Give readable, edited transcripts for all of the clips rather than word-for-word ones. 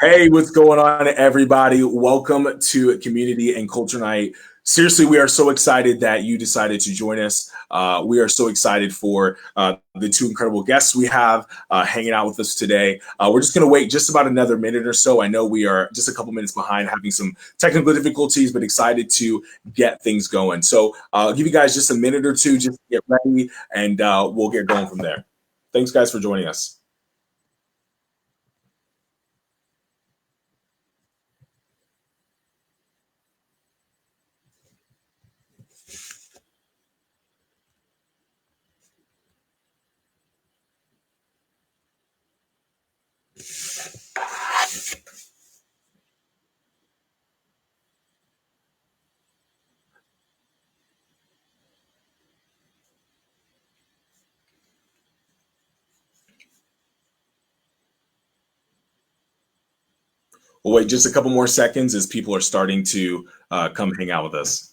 Hey, what's going on, everybody? Welcome to Community and Culture Night. Seriously, we are so excited that you decided to join us. We are so excited for the two incredible guests we have hanging out with us today. We're just going to wait just about another minute or so. I know we are just a couple minutes behind, having some technical difficulties, but excited to get things going. So I'll give you guys just a minute or two just to get ready, and we'll get going from there. Thanks, guys, for joining us. We'll wait just a couple more seconds as people are starting to come hang out with us.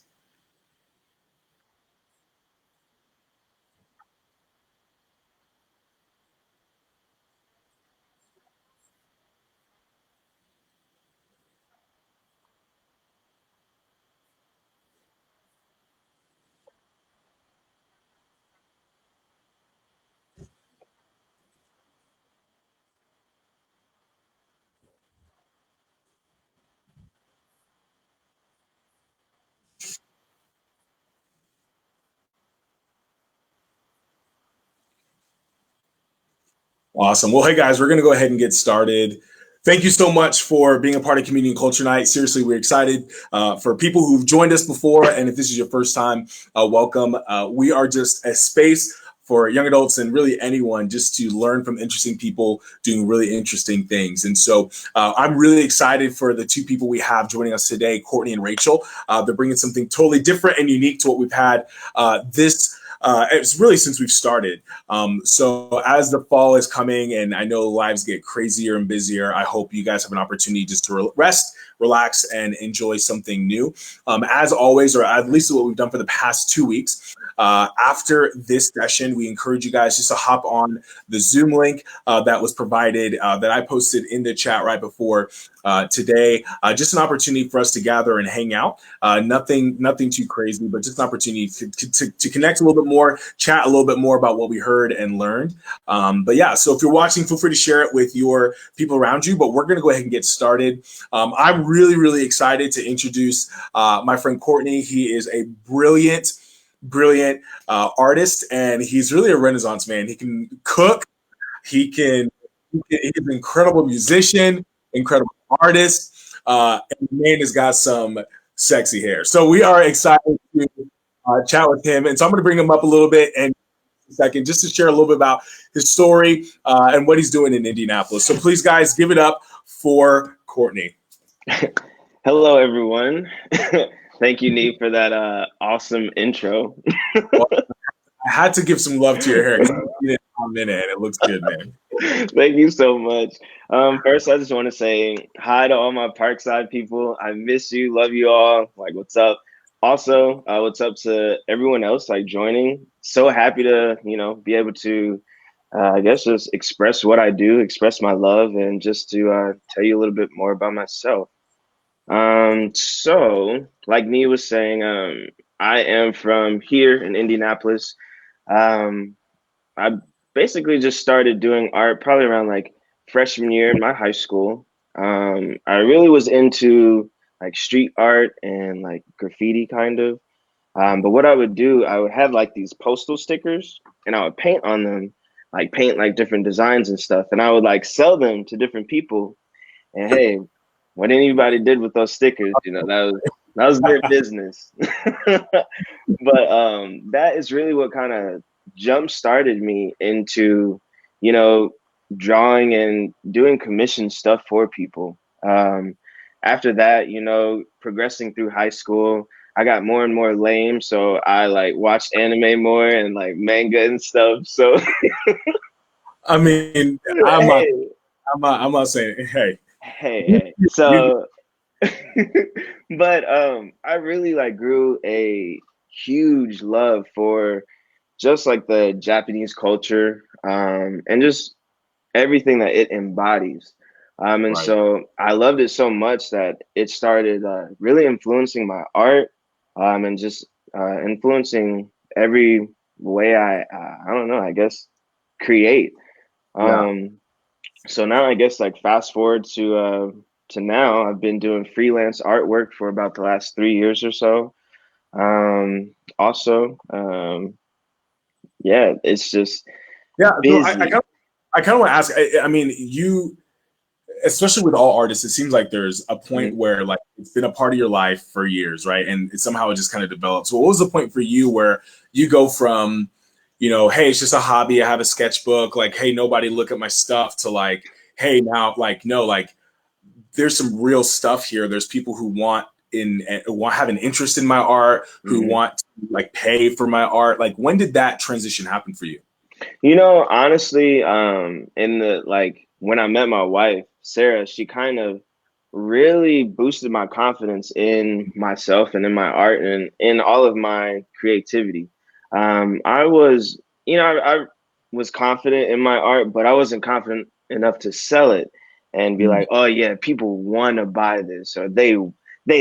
Awesome. Well, hey guys, we're going to go ahead and get started. Thank you so much for being a part of Community and Culture Night. Seriously, we're excited for people who've joined us before, and if this is your first time, welcome. We are just a space for young adults and really anyone just to learn from interesting people doing really interesting things. And so I'm really excited for the two people we have joining us today, Courtney and Rachel. They're bringing something totally different and unique to what we've had this. It's really since we've started. So as the fall is coming and I know lives get crazier and busier, I hope you guys have an opportunity just to rest, relax, and enjoy something new. As always, or at least what we've done for the past 2 weeks, after this session, we encourage you guys just to hop on the Zoom link that was provided, that I posted in the chat right before today. Just an opportunity for us to gather and hang out. Nothing too crazy, but just an opportunity to connect a little bit more, chat a little bit more about what we heard and learned. But yeah, so if you're watching, feel free to share it with your people around you. But we're going to go ahead and get started. I'm really excited to introduce my friend Courtney. He is a brilliant artist, and he's really a renaissance man. He can cook. He can. He's an incredible musician, incredible artist, and the man has got some sexy hair. So we are excited to chat with him, and so I'm going to bring him up a little bit and a second just to share a little bit about his story and what he's doing in Indianapolis. So please, guys, give it up for Courtney. Hello, everyone. Thank you, Nate, for that awesome intro. Well, I had to give some love to your hair because I've seen it in a minute and it looks good, man. Thank you so much. First, I just want to say hi to all my Parkside people. I miss you, love you all. Like, what's up? Also, what's up to everyone else like joining? So happy to be able to, I guess, just express what I do, express my love, and just to tell you a little bit more about myself. So like Nee was saying, I am from here in Indianapolis. Um, I basically just started doing art probably around like freshman year in my high school. I really was into like street art and like graffiti kind of. But what I would do, I would have like these postal stickers and I would paint on them, like paint like different designs and stuff. And I would like sell them to different people. And hey, what anybody did with those stickers, that was their business. But that is really what kind of jump started me into, you know, drawing and doing commission stuff for people. After that, progressing through high school, I got more and more lame, so I like watched anime more and like manga and stuff. So I mean, I'm not, hey, I'm not saying, hey, hey. you, So but I really like grew a huge love for just like the Japanese culture and just everything that it embodies. And Right. so I loved it so much that it started really influencing my art, and just influencing every way I don't know, I guess, create. Yeah. Um, so now I guess like fast forward to now, I've been doing freelance artwork for about the last 3 years or so. Also, yeah, it's just Yeah. So busy. I kind of want to ask. I mean, you, especially with all artists, it seems like there's a point Mhm. where like it's been a part of your life for years, right? And somehow it just kind of develops. So what was the point for you where you go from, hey, it's just a hobby. I have a sketchbook. Like, hey, nobody look at my stuff to like, hey, now like, no, like there's some real stuff here. There's people who want have an interest in my art, who Mhm. want to like pay for my art. Like, when did that transition happen for you? You know, honestly, in the like when I met my wife, Sarah, she kind of really boosted my confidence in myself and in my art and in all of my creativity. I was, I was confident in my art, but I wasn't confident enough to sell it and be Mm, like, oh yeah, people want to buy this or they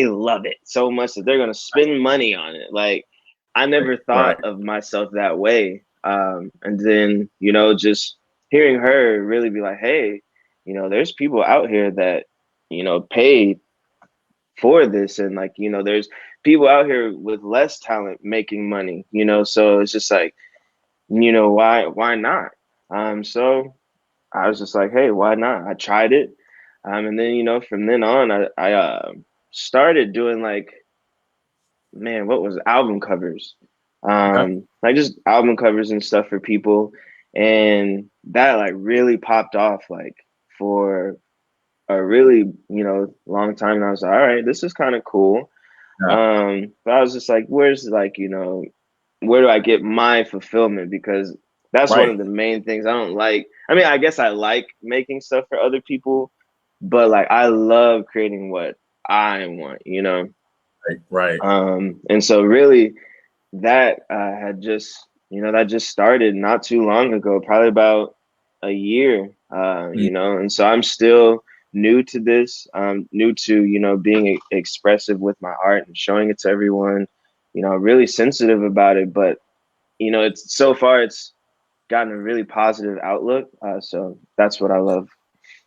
love it so much that they're gonna spend money on it. Like I right, never thought right, of myself that way. And then, just hearing her really be like, hey, there's people out here that, pay for this. And like, there's people out here with less talent making money, so it's just like, why not? So I was just like, hey, why not? I tried it. And then, from then on, I started doing like, man, what was it? Album covers, okay, like just album covers and stuff for people, and that like really popped off like for a really long time. And I was like, all right, this is kind of cool. yeah, But I was just like, where's like where do I get my fulfillment? Because that's one right, of the main things I don't like. I mean, I guess I like making stuff for other people, but like I love creating what I want. right, right. And so really that had just that just started not too long ago, probably about a year, Mm. and so I'm still new to this, new to being expressive with my art and showing it to everyone, really sensitive about it, but it's so far it's gotten a really positive outlook, so that's what I love.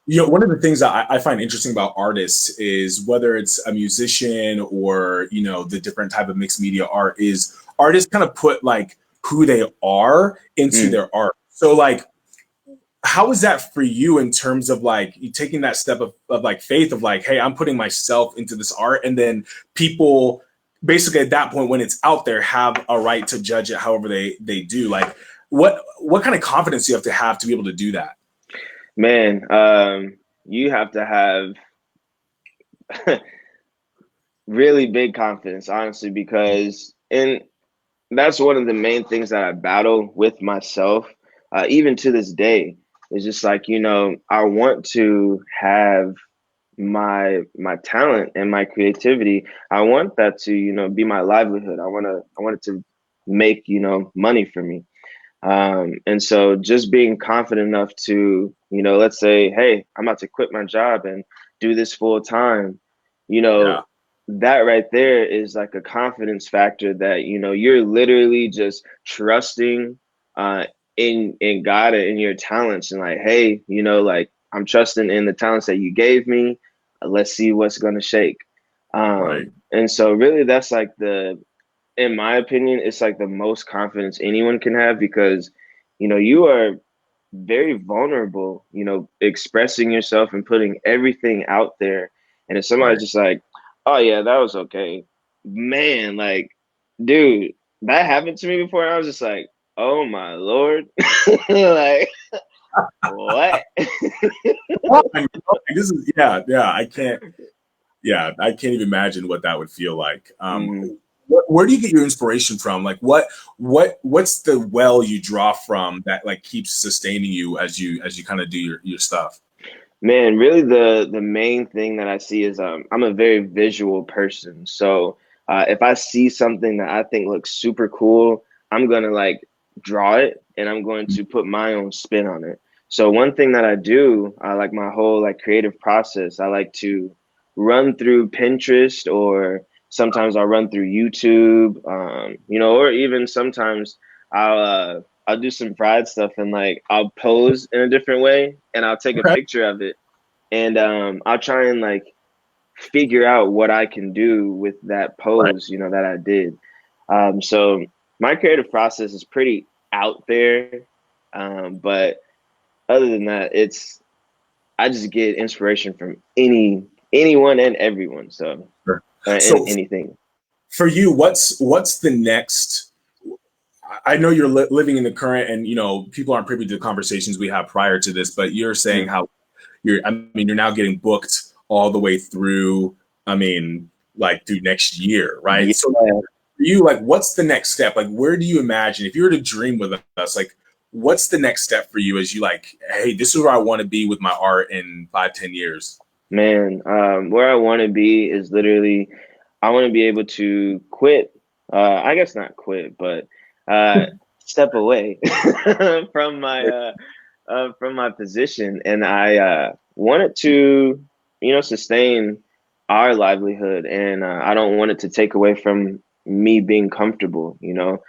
One of the things that I find interesting about artists is whether it's a musician or the different type of mixed media art is artists kind of put like who they are into Mm. their art. So like, how is that for you in terms of like you taking that step of like faith of like, hey, I'm putting myself into this art, and then people basically at that point when it's out there have a right to judge it however they do. Like, what kind of confidence do you have to be able to do that? Man, you have to have really big confidence, honestly, because in that's one of the main things that I battle with myself, even to this day. Is just like I want to have my talent and my creativity. I want that to be my livelihood. I want it to make money for me. And so just being confident enough to let's say, hey, I'm about to quit my job and do this full time. You know, Yeah, that right there is like a confidence factor that you're literally just trusting uh in God and in your talents and like, hey, like I'm trusting in the talents that you gave me. Let's see what's gonna shake. right. And so really that's like in my opinion, it's like the most confidence anyone can have because you are very vulnerable, expressing yourself and putting everything out there. And if somebody's Right. just like, oh, yeah, that was okay, man, like, dude, that happened to me before. And I was just like, oh, my Lord. Like, what? This is yeah. I can't even imagine what that would feel like. Mhm. Where do you get your inspiration from? Like, what's the well you draw from that like keeps sustaining you as you kind of do your stuff? Man, really the main thing that I see is I'm a very visual person. So if I see something that I think looks super cool, I'm gonna like draw it and I'm going to put my own spin on it. So one thing that I do, I like my whole like creative process. I like to run through Pinterest, or sometimes I'll run through YouTube, you know, or even sometimes I'll do some pride stuff and like I'll pose in a different way and I'll take a Okay. picture of it, and I'll try and like figure out what I can do with that Right. pose, you know, that I did. So my creative process is pretty out there, but other than that, it's I just get inspiration from anyone and everyone. So Sure. So anything. for you, what's the next? I know you're living in the current, and you know people aren't privy to the conversations we have prior to this, but you're saying Mhm. how I mean, you're now getting booked all the way through. I mean, like through next year, right? Yeah, So for you, like, what's the next step? Like, where do you imagine if you were to dream with us? Like, what's the next step for you as you like, hey, this is where I want to be with my art in 5, 10 years. man. Where I want to be is literally, I want to be able to quit. I guess not quit, but uh, step away from my position, and I wanted to, you know, sustain our livelihood, and I don't want it to take away from me being comfortable. You know,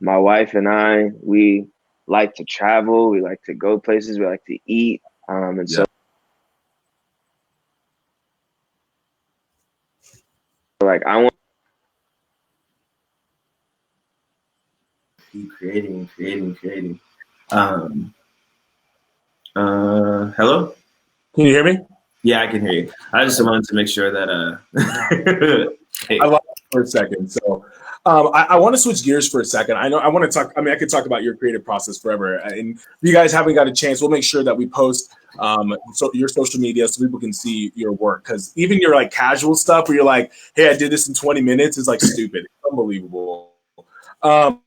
my wife and I, we like to travel, we like to go places, we like to eat, and so Yeah. like I want. Keep creating. Um, Hello? Can you hear me? Yeah, I can hear you. I just wanted to make sure that I hey, lost it for a second. So I want to switch gears for a second. I know I want to talk. I mean, I could talk about your creative process forever. And if you guys haven't got a chance, we'll make sure that we post so your social media so people can see your work. Because even your like casual stuff where you're like, hey, I did this in 20 minutes is like stupid. It's unbelievable. Um,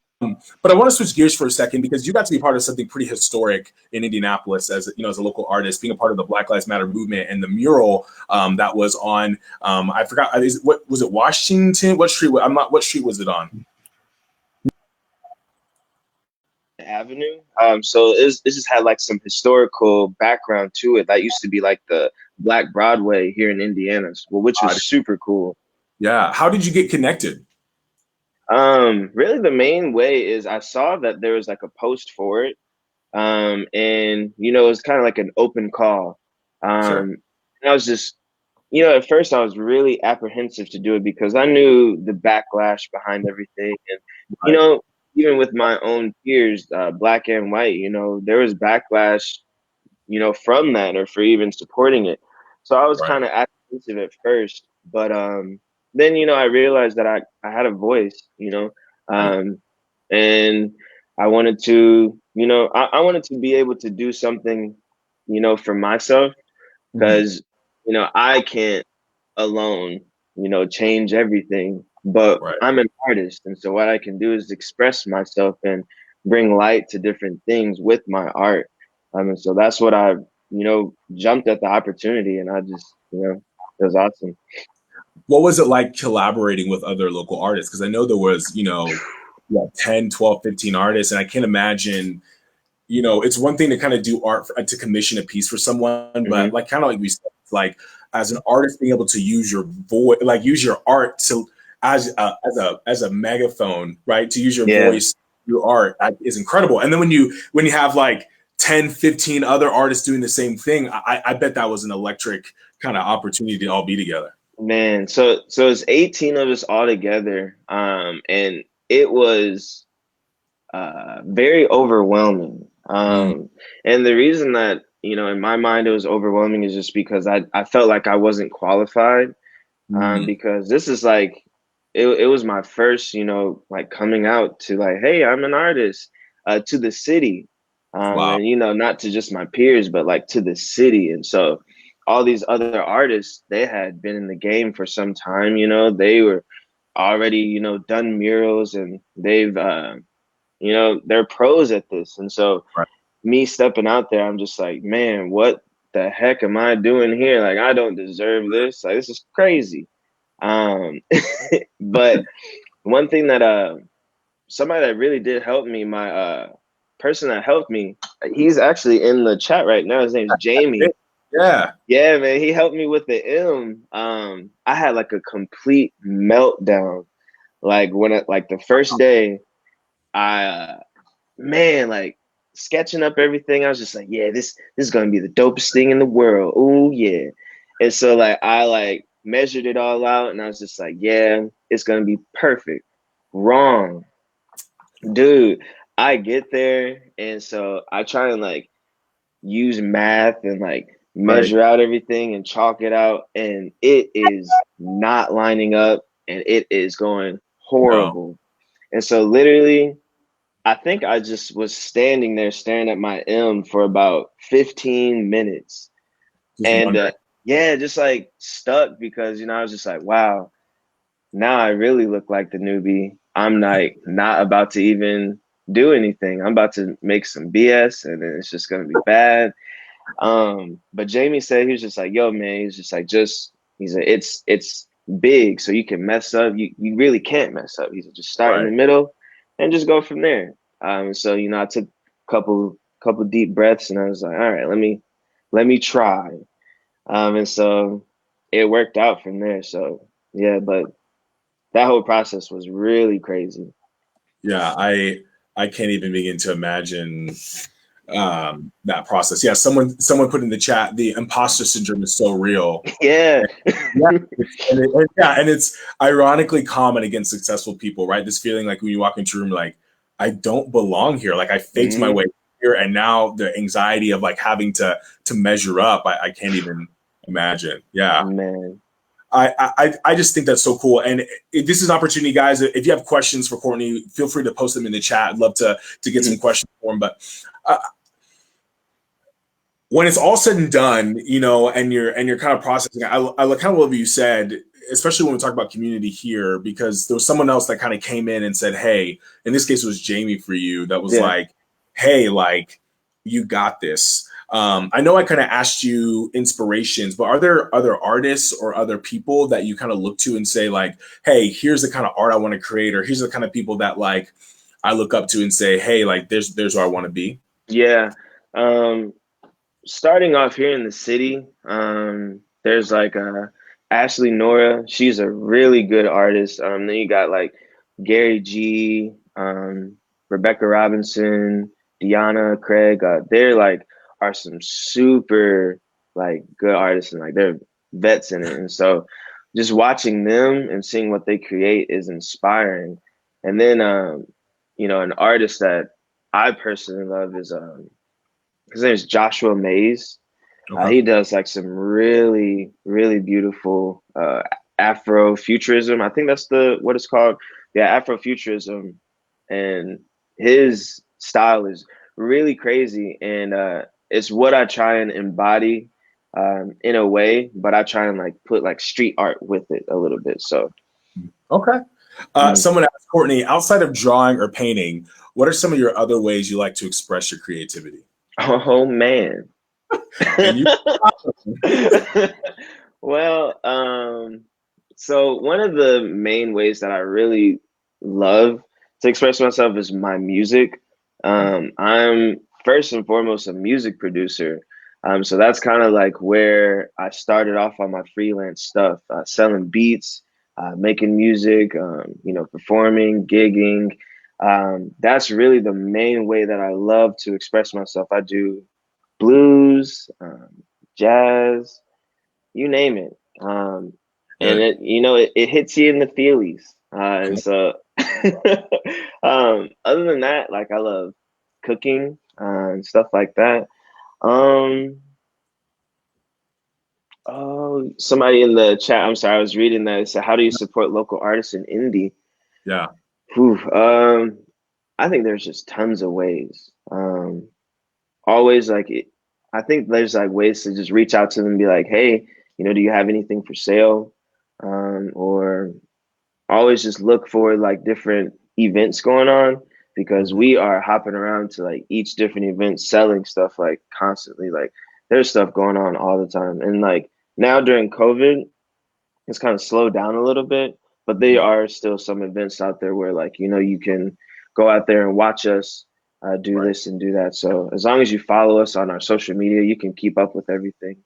but I want to switch gears for a second because you got to be part of something pretty historic in Indianapolis as you know as a local artist, being a part of the Black Lives Matter movement and the mural that was on. I forgot what was it Washington? What street? I'm not. What street was it on? Avenue. So this just had like some historical background to it. That used to be like the Black Broadway here in Indiana, well, which was super cool. Yeah. How did you get connected? Really the main way is I saw that there was like a post for it. And you know, it was kind of like an open call. Sure. And I was just, you know, at first I was really apprehensive to do it because I knew the backlash behind everything. And, you Right. know, even with my own peers, black and white, you know, there was backlash, you know, from that or for even supporting it. So I was Right. kind of apprehensive at first, but then you know I realized that I had a voice, you know, Right. and I wanted to, you know, I wanted to be able to do something, you know, for myself Mhm. because you know I can't alone, you know, change everything. But Right. I'm an artist, and so what I can do is express myself and bring light to different things with my art. And so that's what I, you know, jumped at the opportunity, and I just, you know, it was awesome. What was it like collaborating with other local artists? Because I know there was, you know, yeah, 10, 12, 15 artists, and I can't imagine you know, it's one thing to kind of do art to commission a piece for someone, but Hmm. like kind of like we said, like as an artist, being able to use your voice, like use your art to as a megaphone, right? To use your Yeah, voice, your art is incredible. And then when you have like 10, 15 other artists doing the same thing, I bet that was an electric kind of opportunity to all be together. man. So it's 18 of us all together, and it was very overwhelming. Mm, And the reason that, you know, in my mind it was overwhelming is just because I felt like I wasn't qualified. mm, Because this is like, it was my first, you know, like coming out to like, hey, I'm an artist, to the city. wow. And, you know, not to just my peers, but like to the city. And so all these other artists, they had been in the game for some time, you know, they were already, you know, done murals and they've, you know, they're pros at this. And so Right. me stepping out there, I'm just like, man, what the heck am I doing here? Like, I don't deserve this. Like, this is crazy. Um, but one thing that somebody that really did help me, person that helped me, he's actually in the chat right now. His name's Jamie. Yeah. Yeah, man. He helped me with the M. I had like a complete meltdown. Like like the first day, man, like sketching up everything. I was just like, yeah, this is gonna be the dopest thing in the world. Oh yeah. And so like I like measured it all out and I was just like, yeah, it's gonna be perfect. Wrong. Dude, I get there and so I try and like use math and like Right. measure out everything and chalk it out and it is not lining up and it is going No. horrible. And so literally I think I just was standing there staring at my M for about 15 minutes. Just And wondering. yeah, just like stuck because, I was just like, wow, now I really look like the newbie. I'm like not about to even do anything. I'm about to make some BS and then it's just going to be bad. But Jamie said, he was just like, yo, man, he's just like, he said, it's big. So you can mess up. You really can't mess up. He said, just start in the Right. middle and just go from there. So, I took a couple deep breaths and I was like, all right, let me try. And so it worked out from there. So yeah, but that whole process was really crazy. Yeah. I can't even begin to imagine that process. Yeah. Someone put in the chat, the imposter syndrome is so real. Yeah. Yeah. And it's ironically common against successful people, right? This feeling like when you walk into a room, like, I don't belong here. Like I faked my way here. And now the anxiety of like having to measure up, I can't even imagine. Yeah. Man. I just think that's so cool. And this is an opportunity, guys. If you have questions for Courtney, feel free to post them in the chat. I'd love to get some questions for him. But when it's all said and done, and you're kind of processing, I kind of love what you said, especially when we talk about community here, because there was someone else that kind of came in and said, hey, in this case, it was Jamie for you, that was like, hey, like, you got this. I know I kind of asked you inspirations, but are there other artists or other people that you kind of look to and say like, hey, here's the kind of art I want to create, or here's the kind of people that like I look up to and say, hey, like there's where I want to be? Yeah. Starting off here in the city, there's like Ashley Nora. She's a really good artist. Then you got like Gary G, Rebecca Robinson, Deanna, Craig. They're like are some super like good artists and like they're vets in it. And so just watching them and seeing what they create is inspiring. And then an artist that I personally love is his name is Joshua Mays. Okay. He does like some really, really beautiful Afrofuturism. I think that's what it's called. Yeah, Afrofuturism. And his style is really crazy. And it's what I try and embody in a way, but I try and like put like street art with it a little bit. So okay. Someone asked, Courtney, outside of drawing or painting, what are some of your other ways you like to express your creativity? Oh man. Well, so one of the main ways that I really love to express myself is my music. I'm first and foremost a music producer. So that's kind of like where I started off on my freelance stuff, selling beats, making music, performing, gigging. That's really the main way that I love to express myself. I do blues, jazz, you name it. And it hits you in the feelies. And so, other than that, like I love cooking and stuff like that. Oh, somebody in the chat. I'm sorry, I was reading that. It said, "How do you support local artists in indie?" Yeah. Whew, I think there's just tons of ways. Always like it, I think there's like ways to just reach out to them and be like, hey, do you have anything for sale? Or always just look for like different events going on because we are hopping around to like each different event selling stuff like constantly. Like there's stuff going on all the time. And like now during COVID, it's kind of slowed down a little bit, but there are still some events out there where like, you can go out there and watch us do this and do that. So as long as you follow us on our social media, you can keep up with everything.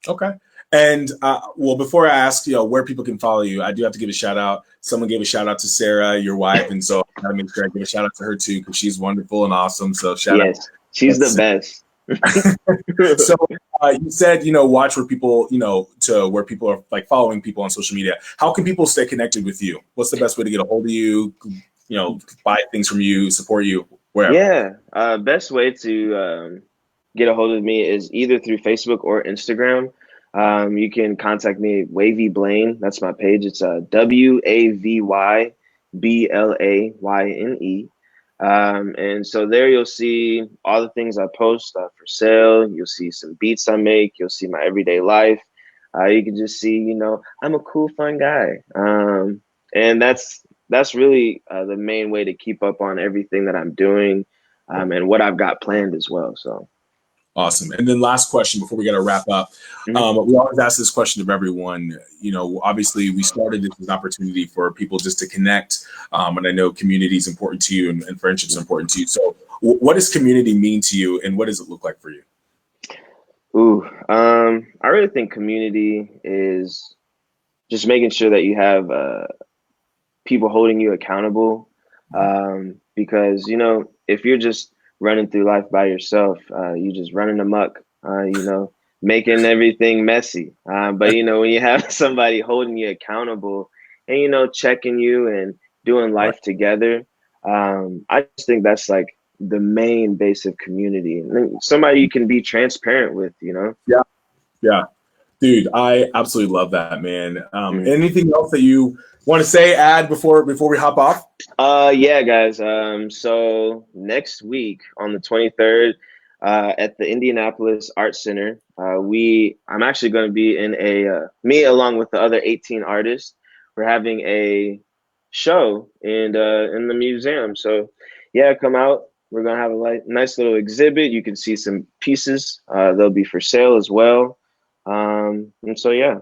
Okay. And well, before I ask where people can follow you, I do have to give a shout out. Someone gave a shout out to Sarah, your wife, and so I gotta make sure I give a shout out to her too because she's wonderful and awesome. So shout out. She's the best. So you said watch where people to where people are like following people on social media. How can people stay connected with you? What's the best way to get a hold of you? Buy things from you, support you, wherever. Yeah, best way to get a hold of me is either through Facebook or Instagram. You can contact me, Wavy Blayne. That's my page. It's WAVY BLAYNE. And so there you'll see all the things I post for sale. You'll see some beats I make. You'll see my everyday life. You can just see, I'm a cool, fun guy. And that's really the main way to keep up on everything that I'm doing and what I've got planned as well. So. Awesome. And then last question before we got to wrap up. We always ask this question of everyone. Obviously we started this as an opportunity for people just to connect. And I know community is important to you and friendships are important to you. So what does community mean to you and what does it look like for you? I really think community is just making sure that you have people holding you accountable. Because, if you're just running through life by yourself, you just running amok, making everything messy. But when you have somebody holding you accountable and, checking you and doing life together, I just think that's like the main base of community. And somebody you can be transparent with, Yeah. Yeah. Dude, I absolutely love that, man. Anything else that you want to say, add before we hop off? Yeah, guys. So next week on the 23rd, at the Indianapolis Art Center, I'm actually going to be in me along with the other 18 artists. We're having a show in the museum. So yeah, come out. We're going to have a nice little exhibit. You can see some pieces. They'll be for sale as well. And so, yeah.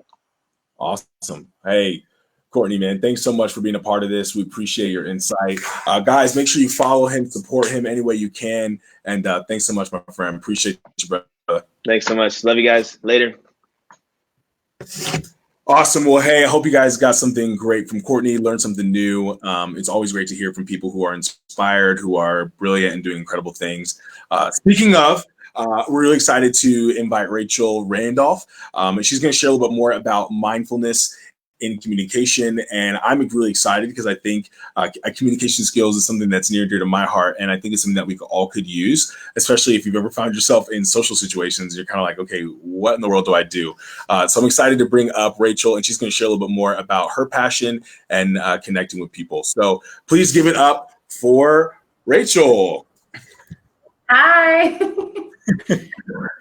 Awesome. Hey, Courtney, man, thanks so much for being a part of this. We appreciate your insight. Guys, make sure you follow him, support him any way you can. And thanks so much, my friend. Appreciate you, brother. Thanks so much. Love you guys. Later. Awesome. Well, hey, I hope you guys got something great from Courtney, learned something new. It's always great to hear from people who are inspired, who are brilliant and doing incredible things. Speaking of, we're really excited to invite Rachel Randoff. And she's going to share a little bit more about mindfulness in communication. And I'm really excited because I think communication skills is something that's near and dear to my heart. And I think it's something that we all could use, especially if you've ever found yourself in social situations. You're kind of like, okay, what in the world do I do? So I'm excited to bring up Rachel, and she's going to share a little bit more about her passion and connecting with people. So please give it up for Rachel. Hi.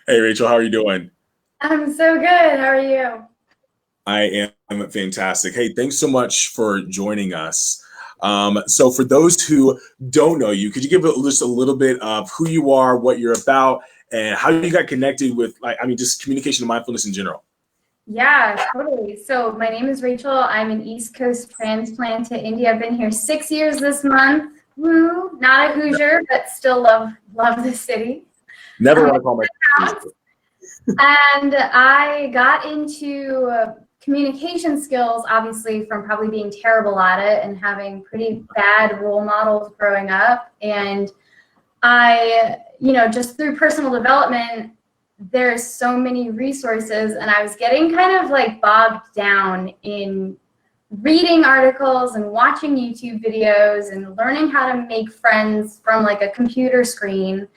Hey, Rachel, how are you doing? I'm so good. How are you? I am fantastic. Hey, thanks so much for joining us. So for those who don't know you, could you give just a little bit of who you are, what you're about, and how you got connected with, just communication and mindfulness in general? Yeah, totally. So my name is Rachel. I'm an East Coast transplant to India. I've been here 6 years this month. Woo! Not a Hoosier, but still love the city. Never want to call my And I got into communication skills, obviously, from probably being terrible at it and having pretty bad role models growing up. And I, just through personal development, there's so many resources, and I was getting kind of like bogged down in reading articles and watching YouTube videos and learning how to make friends from like a computer screen.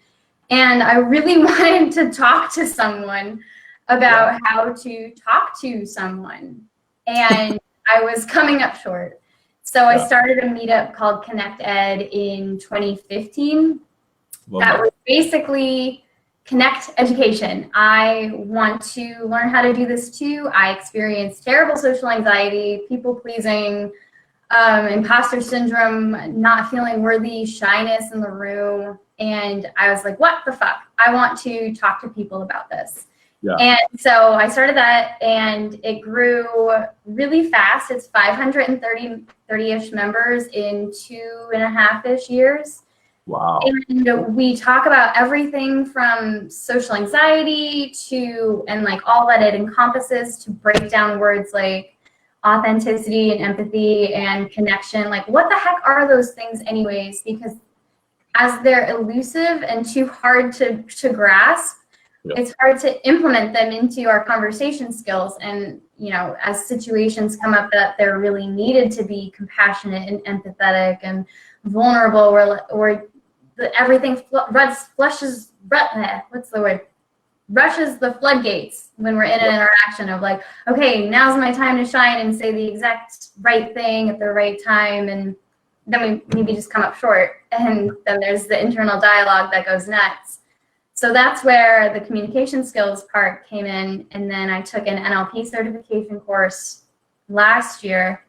And I really wanted to talk to someone about how to talk to someone. And I was coming up short. So I started a meetup called Connect Ed in 2015. That was basically Connect Education. I want to learn how to do this too. I experienced terrible social anxiety, people pleasing, imposter syndrome, not feeling worthy, shyness in the room. And I was like, what the fuck? I want to talk to people about this. Yeah. And so I started that, and it grew really fast. It's 530-ish members in 2.5-ish years. Wow. And we talk about everything from social anxiety to, and like all that it encompasses, to break down words like authenticity and empathy and connection. Like, what the heck are those things anyways? Because as they're elusive and too hard to grasp, it's hard to implement them into our conversation skills. And, you know, as situations come up that they're really needed to be compassionate and empathetic and vulnerable, or everything rushes the floodgates when we're in an interaction of like, okay, now's my time to shine and say the exact right thing at the right time, and then we maybe just come up short, and then there's the internal dialogue that goes nuts. So that's where the communication skills part came in. And then I took an NLP certification course last year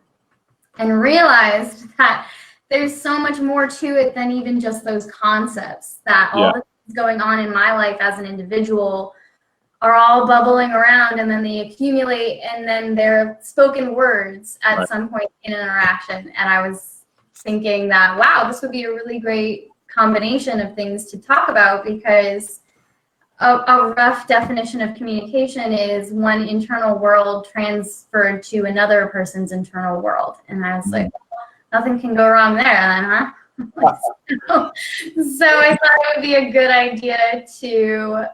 and realized that there's so much more to it than even just those concepts, that all the things going on in my life as an individual are all bubbling around, and then they accumulate, and then they're spoken words at some point in an interaction. And I was thinking that, wow, this would be a really great combination of things to talk about, because a rough definition of communication is one internal world transferred to another person's internal world. And I was like, nothing can go wrong there then, huh? So I thought it would be a good idea to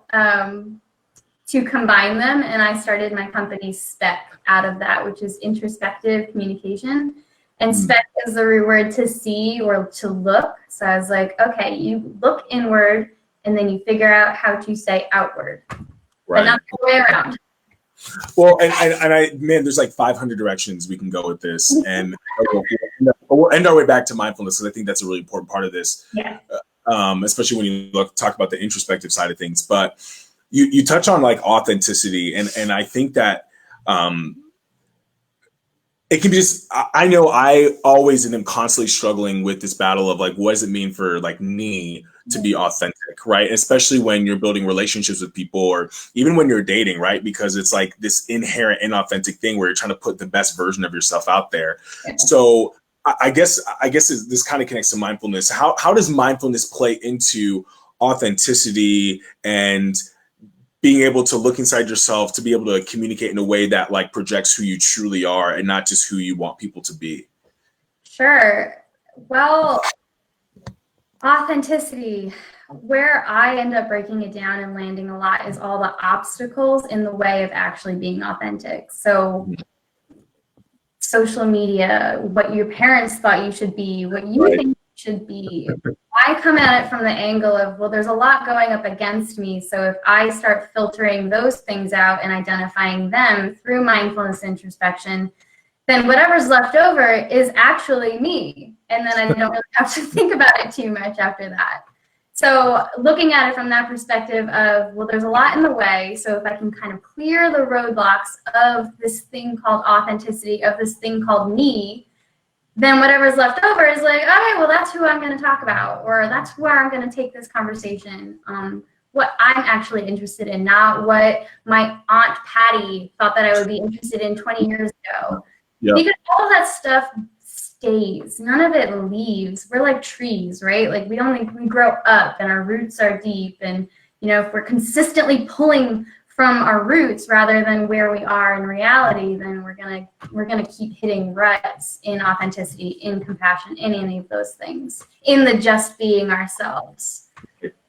combine them, and I started my company SPEC out of that, which is introspective communication. And SPEC is the root word to see or to look. So I was like, okay, you look inward and then you figure out how to say outward, but not the way around. Well, and there's like 500 directions we can go with this, and we'll end our way back to mindfulness, because I think that's a really important part of this. Yeah. Especially when you talk about the introspective side of things. But you touch on like authenticity, and I think that it can be just, I know I always am constantly struggling with this battle of like, what does it mean for like me to be authentic, right? Especially when you're building relationships with people, or even when you're dating, right? Because it's like this inherent inauthentic thing where you're trying to put the best version of yourself out there. So I guess this kind of connects to mindfulness. How does mindfulness play into authenticity and being able to look inside yourself to be able to communicate in a way that like projects who you truly are and not just who you want people to be? Sure. Well, authenticity, where I end up breaking it down and landing a lot, is all the obstacles in the way of actually being authentic. So social media, what your parents thought you should be, what you think you should be. I come at it from the angle of, well, there's a lot going up against me. So if I start filtering those things out and identifying them through mindfulness introspection, then whatever's left over is actually me. And then I don't really have to think about it too much after that. So looking at it from that perspective of, well, there's a lot in the way. So if I can kind of clear the roadblocks of this thing called authenticity, of this thing called me, then whatever's left over is like, okay, well, that's who I'm going to talk about, or that's where I'm going to take this conversation. What I'm actually interested in, not what my Aunt Patty thought that I would be interested in 20 years ago. Yep. Because all that stuff stays. None of it leaves. We're like trees, right? Like we grow up and our roots are deep. And, you know, if we're consistently pulling from our roots rather than where we are in reality, then we're gonna keep hitting ruts in authenticity, in compassion, in any of those things, in the just being ourselves.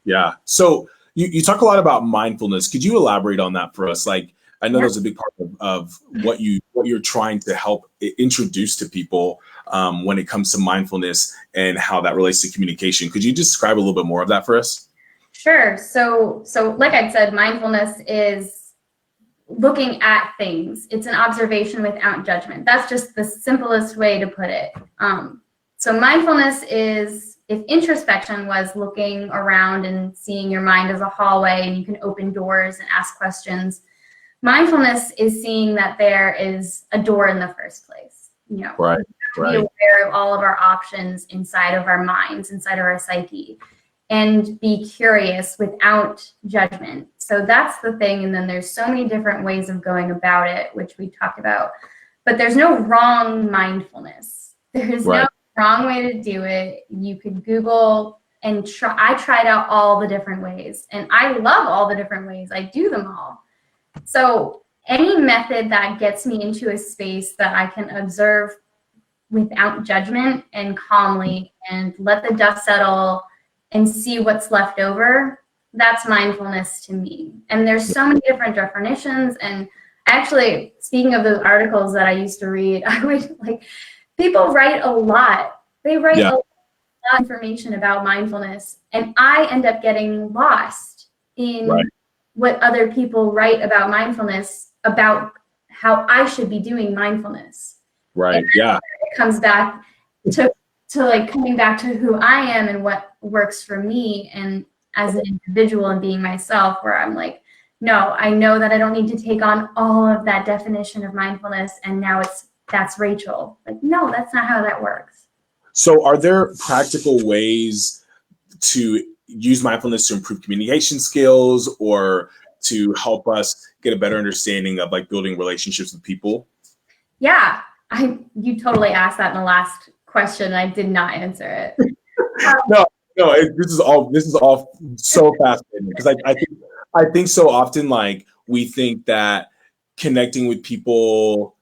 Yeah. So you talk a lot about mindfulness. Could you elaborate on that for us? Like, I know that's a big part of what you're trying to help introduce to people when it comes to mindfulness and how that relates to communication. Could you describe a little bit more of that for us? Sure. So like I said, mindfulness is looking at things. It's an observation without judgment. That's just the simplest way to put it. So mindfulness is, if introspection was looking around and seeing your mind as a hallway and you can open doors and ask questions, mindfulness is seeing that there is a door in the first place. You know, we have to be aware of all of our options inside of our minds, inside of our psyche, and be curious without judgment. So that's the thing. And then there's so many different ways of going about it, which we talked about. But there's no wrong mindfulness. There's no wrong way to do it. You could Google and I tried out all the different ways, and I love all the different ways. I do them all. So any method that gets me into a space that I can observe without judgment and calmly and let the dust settle and see what's left over, that's mindfulness to me. And there's so many different definitions. And actually, speaking of those articles that I used to read, I would people write a lot. They write a lot of information about mindfulness, and I end up getting lost in what other people write about mindfulness, about how I should be doing mindfulness. Right. And it comes back to coming back to who I am and what works for me, and as an individual and being myself, where I'm like, no, I know that I don't need to take on all of that definition of mindfulness, and now that's Rachel. Like, no, that's not how that works. So are there practical ways to use mindfulness to improve communication skills or to help us get a better understanding of building relationships with people? Yeah, you totally asked that in the last question. I did not answer it. No, this is all so fascinating, because I think so often we think that connecting with people,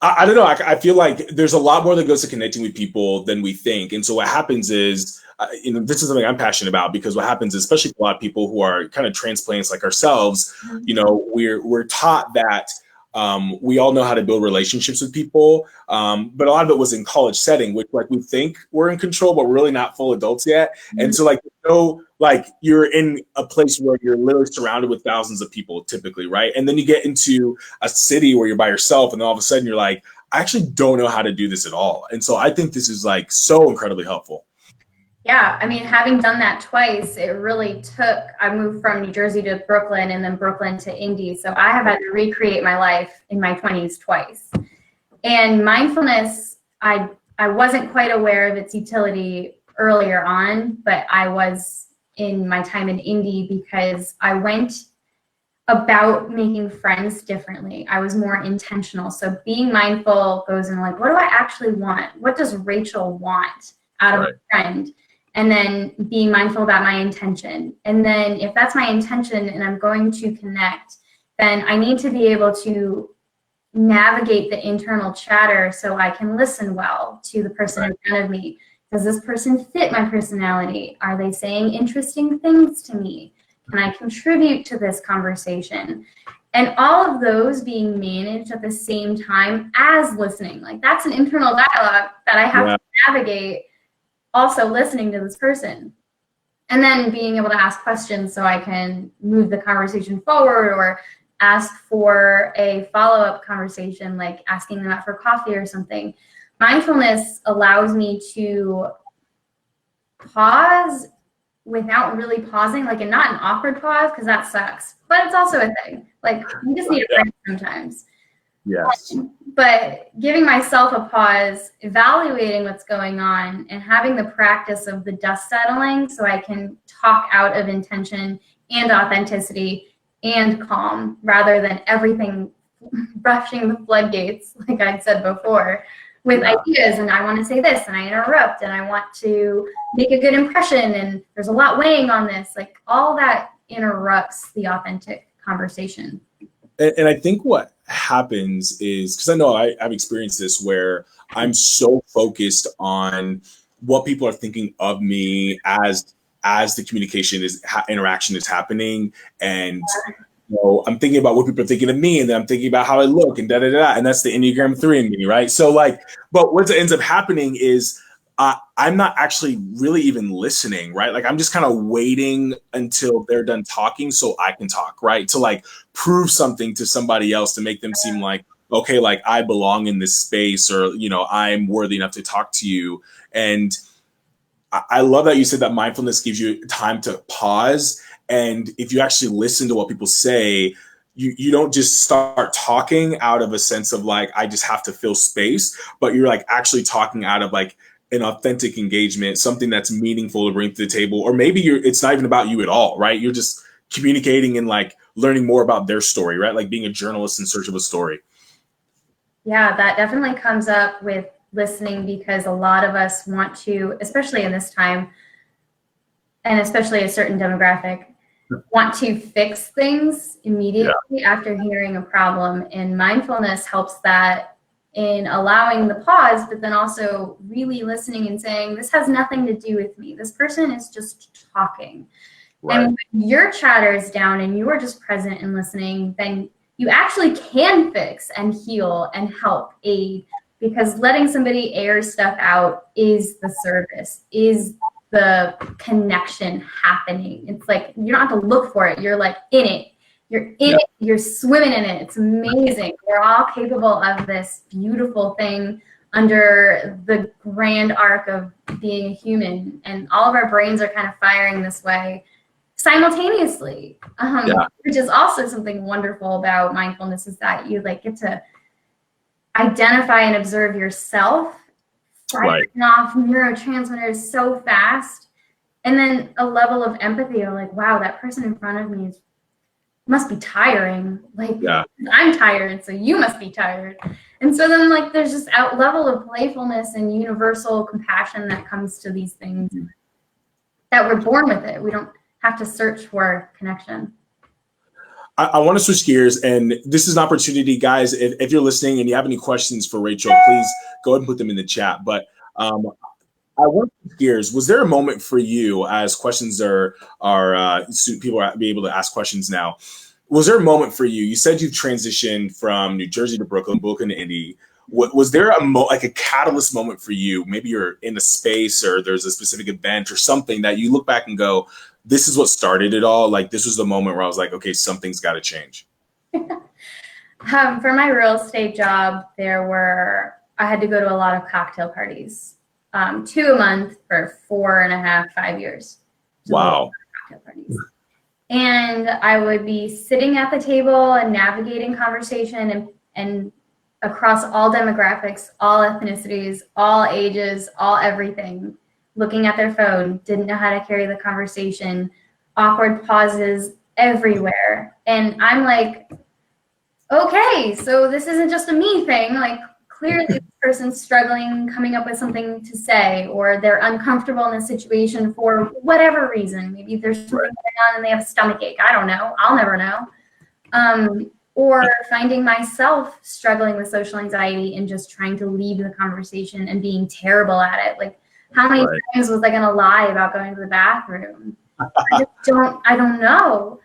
I don't know. I feel like there's a lot more that goes to connecting with people than we think. And so what happens is, this is something I'm passionate about, because what happens is, especially for a lot of people who are kind of transplants like ourselves, we're taught that we all know how to build relationships with people. But a lot of it was in college setting, which we think we're in control, but we're really not full adults yet. Mm-hmm. And so you're in a place where you're literally surrounded with thousands of people typically, right? And then you get into a city where you're by yourself, and then all of a sudden you're like, I actually don't know how to do this at all. And so I think this is so incredibly helpful. Yeah, I mean, having done that twice, it really I moved from New Jersey to Brooklyn and then Brooklyn to Indy. So I have had to recreate my life in my 20s twice. And mindfulness, I wasn't quite aware of its utility earlier on, but I was in my time in Indy, because I went about making friends differently. I was more intentional. So being mindful goes in what do I actually want? What does Rachel want out of a friend? And then being mindful about my intention. And then if that's my intention and I'm going to connect, then I need to be able to navigate the internal chatter so I can listen well to the person in front of me. Does this person fit my personality? Are they saying interesting things to me? Can I contribute to this conversation? And all of those being managed at the same time as listening. That's an internal dialogue that I have to navigate, also listening to this person. And then being able to ask questions so I can move the conversation forward, or ask for a follow-up conversation, like asking them out for coffee or something. Mindfulness allows me to pause without really pausing, and not an awkward pause, because that sucks. But it's also a thing. You just need a break sometimes. Yes. But giving myself a pause, evaluating what's going on, and having the practice of the dust settling so I can talk out of intention and authenticity and calm, rather than everything rushing the floodgates, like I'd said before, with ideas, and I want to say this, and I interrupt, and I want to make a good impression, and there's a lot weighing on this. All that interrupts the authentic conversation. And I think what happens is, because I know I've experienced this, where I'm so focused on what people are thinking of me as the interaction is happening, and I'm thinking about what people are thinking of me, and then I'm thinking about how I look, and and that's the Enneagram 3 in me, right? So but what ends up happening is I'm not actually really even listening, right? I'm just kind of waiting until they're done talking so I can talk, right? To prove something to somebody else, to make them seem okay, I belong in this space, or, I'm worthy enough to talk to you. And I love that you said that mindfulness gives you time to pause. And if you actually listen to what people say, you don't just start talking out of a sense of I just have to fill space, but you're actually talking out of an authentic engagement, something that's meaningful to bring to the table. Or maybe it's not even about you at all, right? You're just communicating and learning more about their story, right? Being a journalist in search of a story. Yeah, that definitely comes up with listening, because a lot of us want to, especially in this time, and especially a certain demographic, want to fix things immediately after hearing a problem. And mindfulness helps that in allowing the pause, but then also really listening and saying, this has nothing to do with me. This person is just talking. Right. And when your chatter is down and you're just present and listening, then you actually can fix and heal and help aid, because letting somebody air stuff out is the service, is the connection happening. It's like you don't have to look for it. You're like in it. You're in it. You're swimming in it. It's amazing. We're all capable of this beautiful thing under the grand arc of being a human. And all of our brains are kind of firing this way simultaneously, which is also something wonderful about mindfulness, is that you like get to identify and observe yourself, firing off neurotransmitters so fast, and then a level of empathy of like, wow, that person in front of me must be tiring. Like, I'm tired, so you must be tired. And so then like there's this level of playfulness and universal compassion that comes to these things, that we're born with it. We don't have to search for connection. I want to switch gears, and this is an opportunity, guys. If you're listening and you have any questions for Rachel, please go ahead and put them in the chat. But I want to switch gears. Was there a moment for you, as questions are people are be able to ask questions now? Was there a moment for you? You said you've transitioned from New Jersey to Brooklyn to Indy. Was there a catalyst moment for you? Maybe you're in a space, or there's a specific event or something that you look back and go, this is what started it all. Like, this was the moment where I was like, okay, something's got to change. For my real estate job, I had to go to a lot of cocktail parties, 2 a month for 4.5, 5 years. Wow. Cocktail parties. And I would be sitting at the table and navigating conversation and across all demographics, all ethnicities, all ages, all everything, looking at their phone, didn't know how to carry the conversation, awkward pauses everywhere. And I'm like, okay, so this isn't just a me thing. Like, clearly this person's struggling, coming up with something to say, or they're uncomfortable in a situation for whatever reason. Maybe there's something going on and they have a stomach ache. I don't know. I'll never know. Or finding myself struggling with social anxiety and just trying to lead the conversation and being terrible at it. Like, how many times was I going to lie about going to the bathroom? I don't know.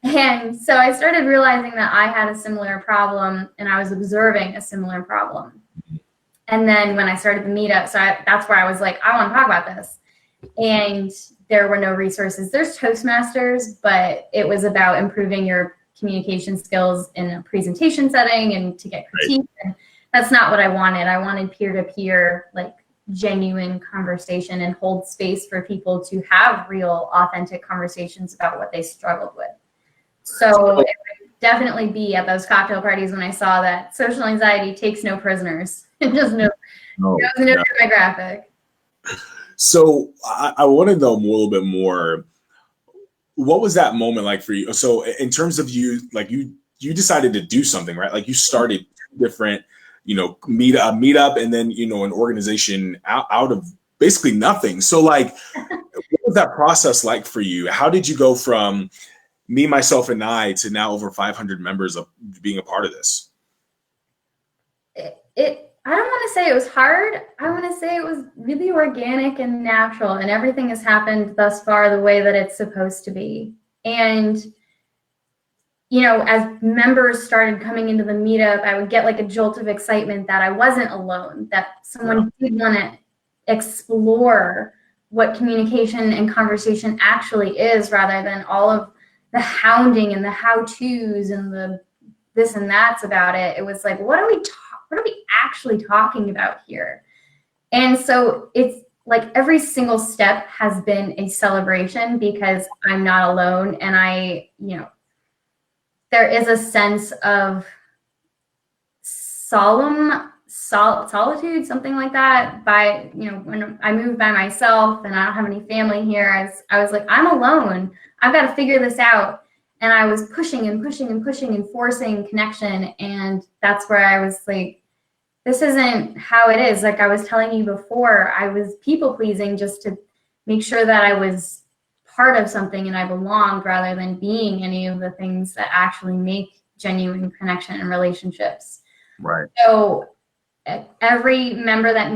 And so I started realizing that I had a similar problem, and I was observing a similar problem. And then when I started the meetup, that's where I was like, I want to talk about this. And there were no resources. There's Toastmasters, but it was about improving your communication skills in a presentation setting and to get critiqued. And that's not what I wanted. I wanted peer-to-peer, like, genuine conversation and hold space for people to have real, authentic conversations about what they struggled with. So it would definitely be at those cocktail parties when I saw that social anxiety takes no prisoners. It just knows no demographic. So I want to know a little bit more. What was that moment like for you? So in terms of you, like you decided to do something, right? Like, you started different, meetup, and then, an organization out of basically nothing. So like, what was that process like for you? How did you go from me, myself, and I to now over 500 members of being a part of this? I don't want to say it was hard. I want to say it was really organic and natural, and everything has happened thus far the way that it's supposed to be. And, as members started coming into the meetup, I would get like a jolt of excitement that I wasn't alone, that someone did want to explore what communication and conversation actually is, rather than all of the hounding and the how-tos and the this and that's about it. It was like, what are we actually talking about here? And so it's like every single step has been a celebration, because I'm not alone. And there is a sense of solitude, something like that, by, when I moved by myself and I don't have any family here, I was like, I'm alone. I've got to figure this out. And I was pushing and pushing and pushing and forcing connection. And that's where I was like, this isn't how it is. Like I was telling you before, I was people pleasing just to make sure that I was part of something and I belonged rather than being any of the things that actually make genuine connection and relationships. Right. So every member that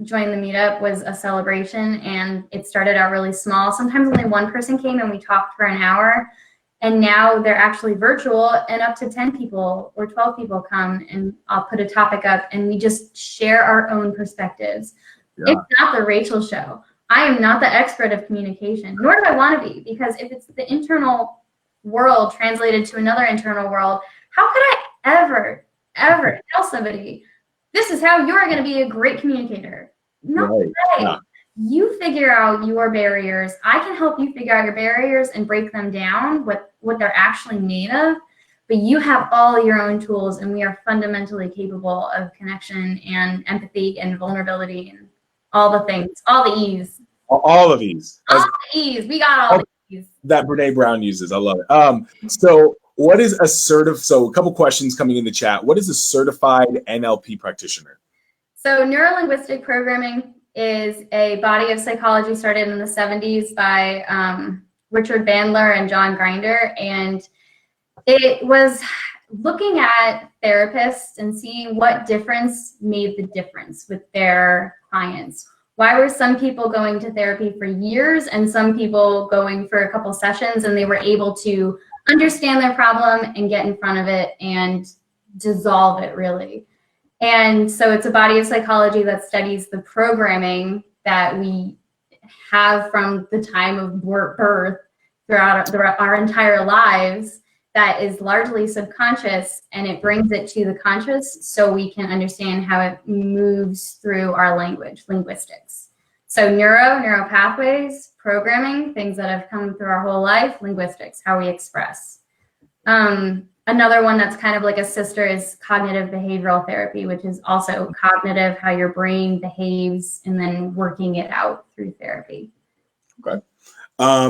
joined the meetup was a celebration, and it started out really small. Sometimes only one person came and we talked for an hour, and now they're actually virtual and up to 10 people or 12 people come, and I'll put a topic up and we just share our own perspectives. Yeah. It's not the Rachel show. I am not the expert of communication, nor do I want to be, because if it's the internal world translated to another internal world, how could I ever tell somebody, this is how you're going to be a great communicator? No way. Yeah. You figure out your barriers. I can help you figure out your barriers and break them down, what they're actually made of. But you have all your own tools, and we are fundamentally capable of connection and empathy and vulnerability and all the things, all the E's. All of these. All the E's. We got all the E's. That Brene Brown uses. I love it. So what is so a couple questions coming in the chat. What is a certified NLP practitioner? So neuro-linguistic programming is a body of psychology started in the 70s by Richard Bandler and John Grinder. And it was looking at therapists and seeing what difference made the difference with their clients. Why were some people going to therapy for years and some people going for a couple sessions, and they were able to understand their problem and get in front of it and dissolve it, really. And so it's a body of psychology that studies the programming that we have from the time of birth throughout our entire lives that is largely subconscious, and it brings it to the conscious so we can understand how it moves through our language, linguistics. So neuro pathways, programming, things that have come through our whole life, linguistics, how we express. Another one that's kind of like a sister is cognitive behavioral therapy, which is also cognitive, how your brain behaves, and then working it out through therapy. Okay.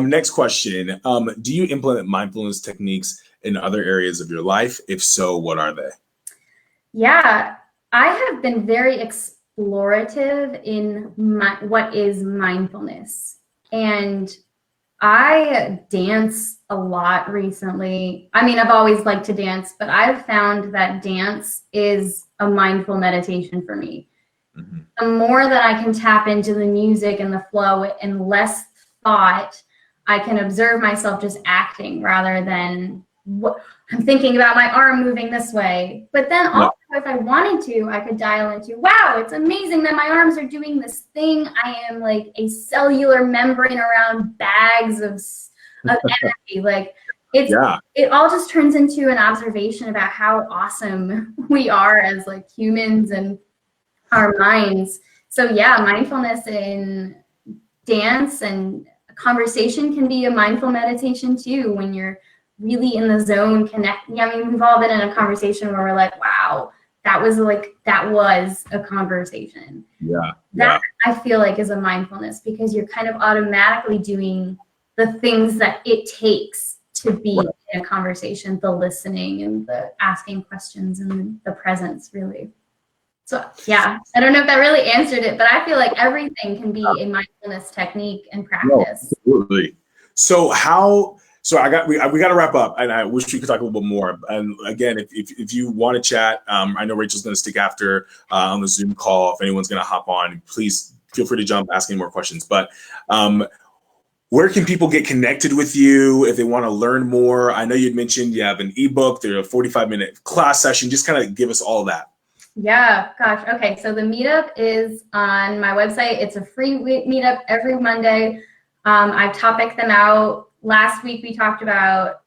Next question. Do you implement mindfulness techniques in other areas of your life? If so, what are they? Yeah, I have been very explorative in what is mindfulness. And I dance a lot recently. I mean, I've always liked to dance, but I've found that dance is a mindful meditation for me. Mm-hmm. The more that I can tap into the music and the flow and less thought, I can observe myself just acting rather than what I'm thinking about my arm moving this way. But then also, if I wanted to, I could dial into, wow, it's amazing that my arms are doing this thing. I am like a cellular membrane around bags of energy. Like it all just turns into an observation about how awesome we are as like humans and our minds. So yeah, mindfulness in dance and conversation can be a mindful meditation too, when you're really in the zone, connecting. I mean, we've all been in a conversation where we're like, wow, that was a conversation. That I feel like is a mindfulness, because you're kind of automatically doing the things that it takes to be in a conversation, the listening and the asking questions and the presence, really. So yeah, I don't know if that really answered it, but I feel like everything can be a mindfulness technique and practice. No, absolutely. So we got to wrap up, and I wish we could talk a little bit more. And again, if you want to chat, I know Rachel's going to stick after on the Zoom call. If anyone's going to hop on, please feel free to jump, ask any more questions. But where can people get connected with you if they want to learn more? I know you'd mentioned you have an ebook, there's a 45-minute class session. Just kind of give us all that. Yeah, gosh. Okay, so the meetup is on my website. It's a free meetup every Monday. I've topicked them out. Last week we talked about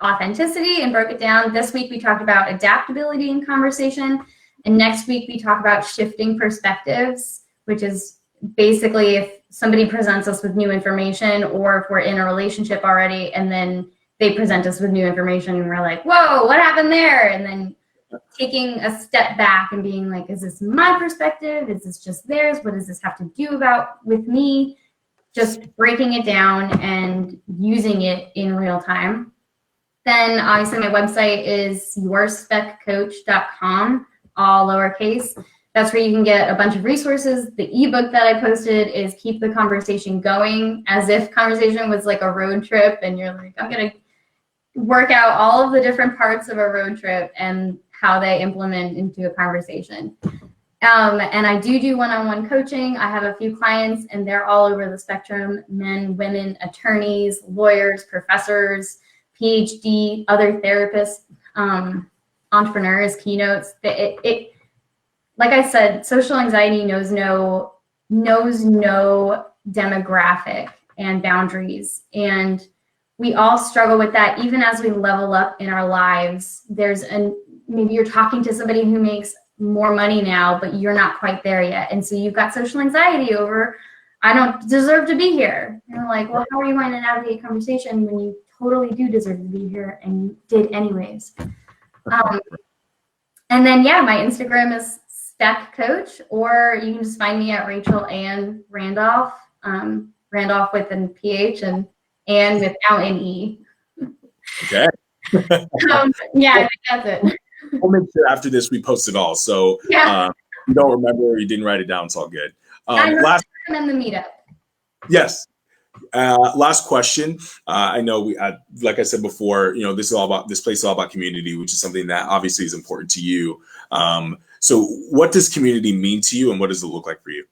authenticity and broke it down. This week we talked about adaptability in conversation. And next week we talk about shifting perspectives, which is basically if somebody presents us with new information, or if we're in a relationship already and then they present us with new information and we're like, whoa, what happened there? And then taking a step back and being like, is this my perspective? Is this just theirs? What does this have to do with me? Just breaking it down and using it in real time. Then obviously my website is yourspeccoach.com, all lowercase. That's where you can get a bunch of resources. The ebook that I posted is Keep the Conversation Going, as if conversation was like a road trip and you're like, I'm going to work out all of the different parts of a road trip and how they implement into a conversation. And I do one-on-one coaching. I have a few clients and they're all over the spectrum: men, women, attorneys, lawyers, professors, PhD, other therapists, entrepreneurs, keynotes. Like I said, social anxiety knows no demographic and boundaries. And we all struggle with that. Even as we level up in our lives, maybe you're talking to somebody who makes more money now, but you're not quite there yet. And so you've got social anxiety over, I don't deserve to be here. And you're like, well, how are you going to navigate conversation when you totally do deserve to be here and you did anyways? And then, my Instagram is Spec Coach, or you can just find me at Rachel Ann Randoff, Randoff with an PH and without an E. Okay. I think that's it. We'll make sure after this we post it all. So if you don't remember or you didn't write it down, it's all good. Last in the meetup. Yes. Last question. I know like I said before, this place is all about community, which is something that obviously is important to you. So what does community mean to you and what does it look like for you?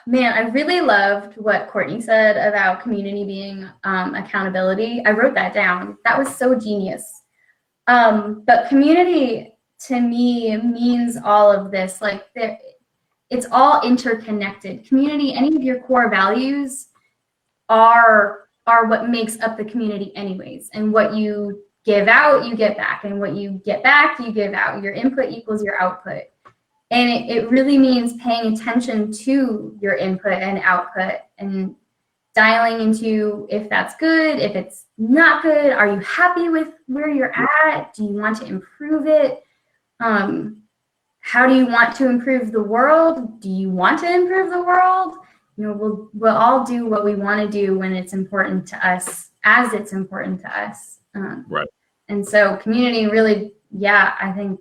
Man, I really loved what Courtney said about community being accountability. I wrote that down. That was so genius. But community to me means all of this. Like it's all interconnected. Community, any of your core values are what makes up the community anyways. And what you give out, you get back. And what you get back, you give out. Your input equals your output. And it really means paying attention to your input and output and dialing into if that's good, if it's not good. Are you happy with where you're at? Do you want to improve it? How do you want to improve the world? Do you want to improve the world? We'll all do what we want to do when it's important to us, as it's important to us. Right. And so community really, I think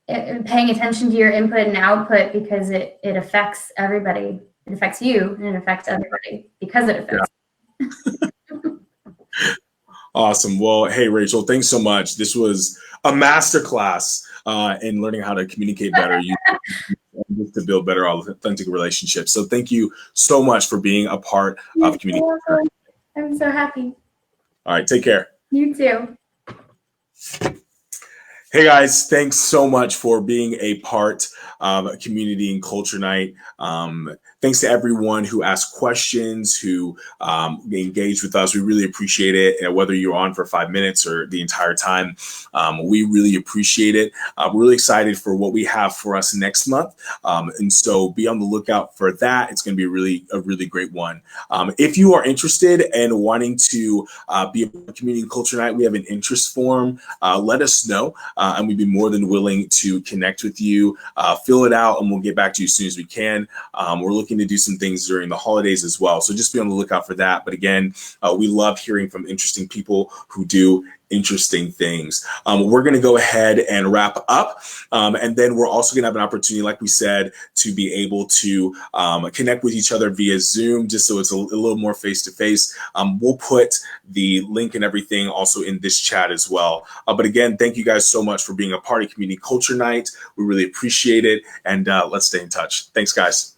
paying attention to your input and output, because it affects everybody. It affects you and it affects everybody because it affects you. Awesome. Well, hey, Rachel, thanks so much. This was a masterclass in learning how to communicate better, to build better, authentic relationships. So thank you so much for being a part of community. I'm so happy. All right. Take care. You too. Hey guys, thanks so much for being a part of Community and Culture Night. Thanks to everyone who asked questions, who engaged with us. We really appreciate it. And whether you're on for 5 minutes or the entire time, we really appreciate it. We're really excited for what we have for us next month. And so be on the lookout for that. It's going to be a really great one. If you are interested in wanting to be a part of Community and Culture Night, we have an interest form. Let us know. And we'd be more than willing to connect with you, fill it out, and we'll get back to you as soon as we can. We're looking to do some things during the holidays as well. So just be on the lookout for that. But again, we love hearing from interesting people who do interesting things. We're going to go ahead and wrap up. And then we're also going to have an opportunity, like we said, to be able to connect with each other via Zoom, just so it's a little more face-to-face. We'll put the link and everything also in this chat as well. But again, thank you guys so much for being a part of Community Culture Night. We really appreciate it. And let's stay in touch. Thanks, guys.